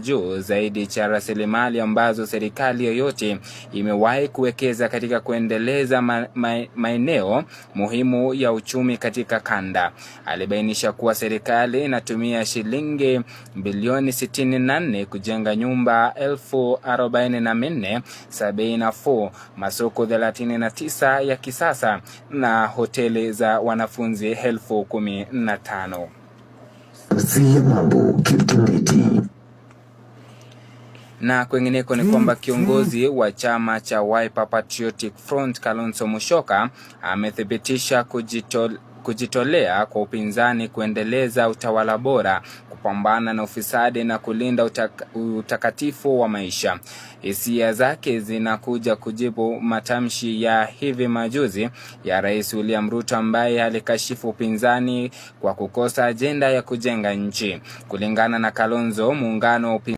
juu zaidi cha rasilimali ambazo serikali yoyote imewahi kuwekeza katika kuendeleza maeneo muhimu ya uchumi katika kanda. Alibainisha kuwa serikali inatumia shilingi bilioni 64 kujenga nyumba 44,074, masoko 39 ya kisasa na hoteli za wanafunzi 15,000. Na kwengineko ni kwamba kiongozi wa chama cha Wiper Patriotic Front Kalonzo Musyoka amethibitisha kujitolea kwa upinzani kuendeleza utawala bora, kupambana na ufisadi na kulinda utakatifu wa maisha. Hisia zake zinakuja kujibu matamshi ya hivi majuzi ya Rais William Ruto ambaye alikashifu upinzani kwa kukosa ajenda ya kujenga nchi. Kulingana na Kalonzo, muungano